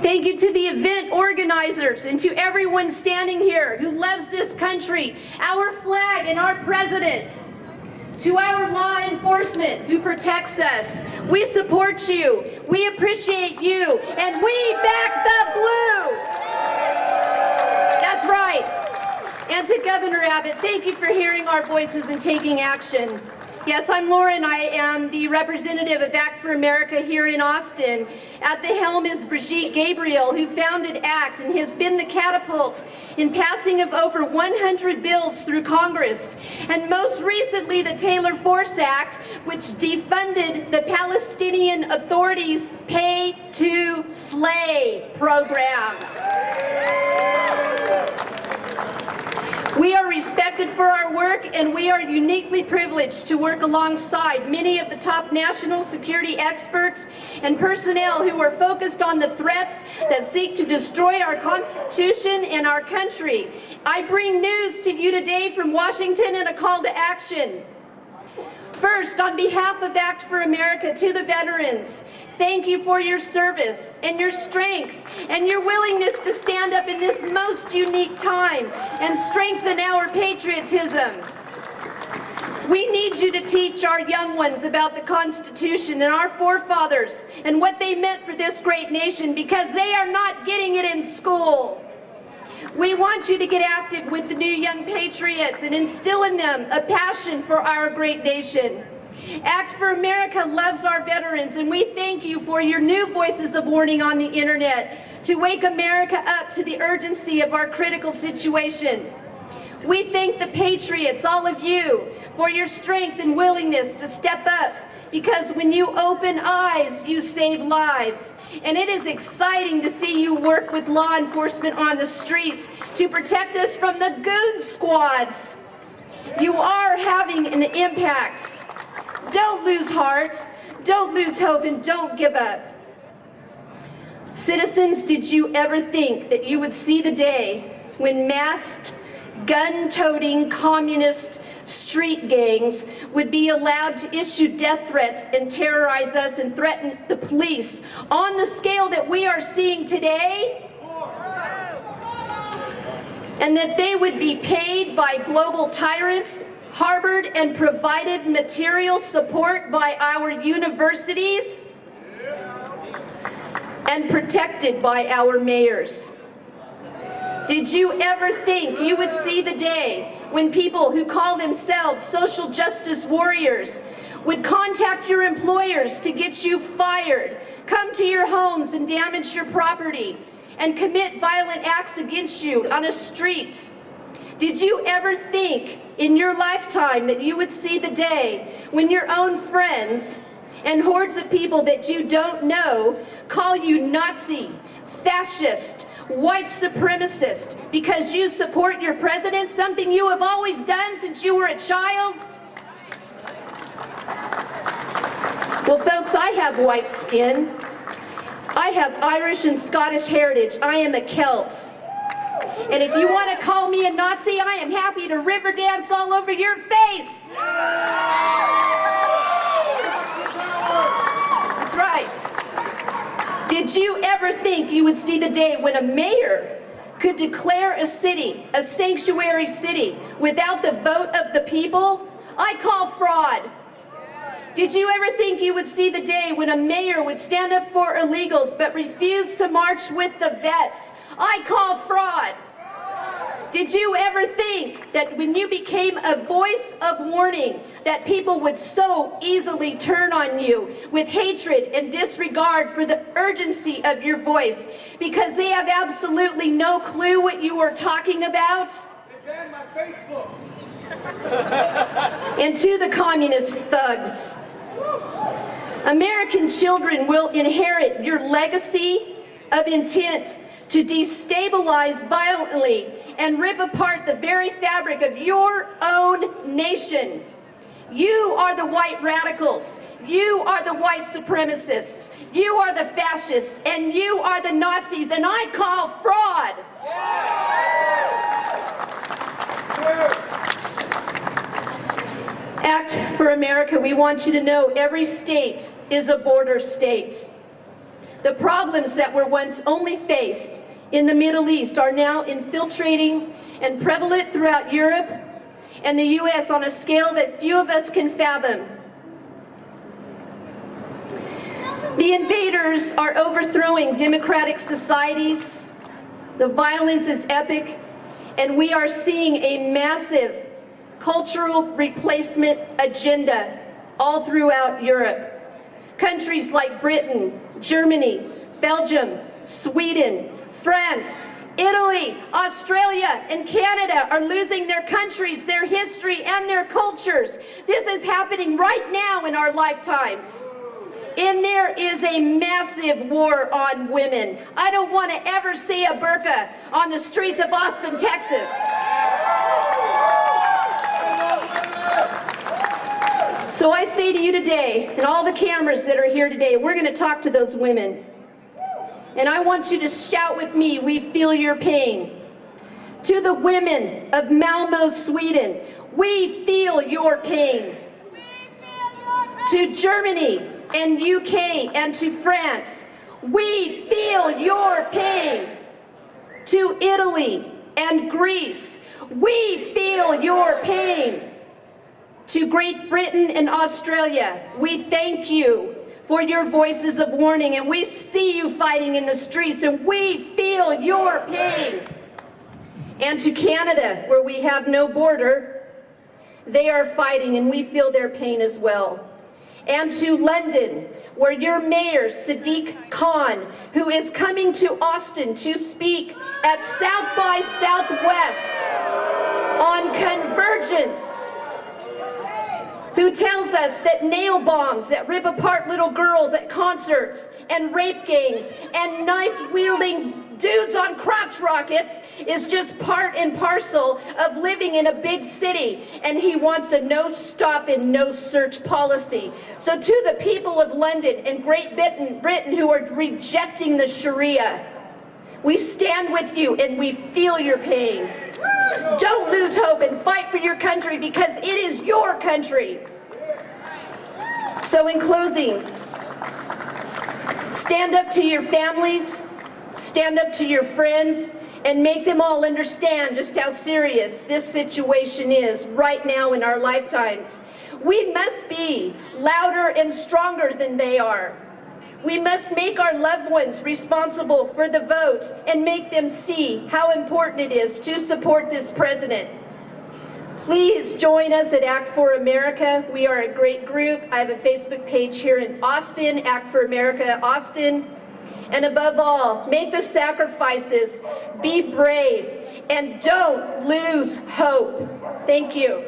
Thank you to the event organizers and to everyone standing here who loves this country, our flag, and our president. To our law enforcement who protects us, we support you, we appreciate you, and we back the blue. That's right. And to Governor Abbott, thank you for hearing our voices and taking action. Yes, I'm Lauren. I am the representative of ACT for America here in Austin. At the helm is Brigitte Gabriel, who founded ACT and has been the catapult in passing of over 100 bills through Congress. And most recently, the Taylor Force Act, which defunded the Palestinian Authority's Pay to Slay program. We are respected for our work, and we are uniquely privileged to work alongside many of the top national security experts and personnel who are focused on the threats that seek to destroy our Constitution and our country. I bring news to you today from Washington and a call to action. First, on behalf of ACT for America, to the veterans, thank you for your service and your strength and your willingness to stand up in this most unique time and strengthen our patriotism. We need you to teach our young ones about the Constitution and our forefathers and what they meant for this great nation, because they are not getting it in school. We want you to get active with the new young patriots and instill in them a passion for our great nation. ACT for America loves our veterans, and we thank you for your new voices of warning on the internet to wake America up to the urgency of our critical situation. We thank the patriots, all of you, for your strength and willingness to step up, because when you open eyes, you save lives. And it is exciting to see you work with law enforcement on the streets to protect us from the goon squads. You are having an impact. Don't lose heart, don't lose hope, and don't give up. Citizens, did you ever think that you would see the day when masked, gun-toting communist street gangs would be allowed to issue death threats and terrorize us and threaten the police on the scale that we are seeing today? And that they would be paid by global tyrants, harbored and provided material support by our universities, and protected by our mayors? Did you ever think you would see the day when people who call themselves social justice warriors would contact your employers to get you fired, come to your homes and damage your property, and commit violent acts against you on a street? Did you ever think in your lifetime that you would see the day when your own friends and hordes of people that you don't know call you Nazi, fascist, white supremacist because you support your president, something you have always done since you were a child? Well, folks, I have white skin. I have Irish and Scottish heritage. I am a Celt. And if you want to call me a Nazi, I am happy to river dance all over your face. That's right. Did you ever think you would see the day when a mayor could declare a city a sanctuary city without the vote of the people? I call fraud. Did you ever think you would see the day when a mayor would stand up for illegals but refuse to march with the vets? I call fraud. Did you ever think that when you became a voice of warning that people would so easily turn on you with hatred and disregard for the urgency of your voice because they have absolutely no clue what you are talking about? They banned my Facebook. And to the communist thugs, American children will inherit your legacy of intent to destabilize violently and rip apart the very fabric of your own nation. You are the white radicals. You are the white supremacists. You are the fascists, and you are the Nazis, and I call fraud. ACT for America, we want you to know every state is a border state. The problems that were once only faced in the Middle East are now infiltrating and prevalent throughout Europe and the U.S. on a scale that few of us can fathom. The invaders are overthrowing democratic societies. The violence is epic, and we are seeing a massive cultural replacement agenda all throughout Europe. Countries like Britain, Germany, Belgium, Sweden, France, Italy, Australia, and Canada are losing their countries, their history, and their cultures. This is happening right now in our lifetimes. And there is a massive war on women. I don't want to ever see a burqa on the streets of Austin, Texas. So I say to you today, and all the cameras that are here today, we're going to talk to those women. And I want you to shout with me, we feel your pain. To the women of Malmo, Sweden, we feel your pain. To Germany and UK and to France, we feel your pain. To Italy and Greece, we feel your pain. To Great Britain and Australia, we thank you for your voices of warning, and we see you fighting in the streets, and we feel your pain. And to Canada, where we have no border, they are fighting, and we feel their pain as well. And to London, where your mayor, Sadiq Khan, who is coming to Austin to speak at South by Southwest on convergence, who tells us that nail bombs that rip apart little girls at concerts and rape gangs and knife-wielding dudes on crotch rockets is just part and parcel of living in a big city, and he wants a no-stop and no-search policy. So to the people of London and Great Britain who are rejecting the Sharia, we stand with you and we feel your pain. Don't lose hope and fight for your country, because it is your country. So in closing, stand up to your families, stand up to your friends, and make them all understand just how serious this situation is right now in our lifetimes. We must be louder and stronger than they are. We must make our loved ones responsible for the vote and make them see how important it is to support this president. Please join us at Act for America. We are a great group. I have a Facebook page here in Austin, Act for America Austin. And above all, make the sacrifices, be brave, and don't lose hope. Thank you.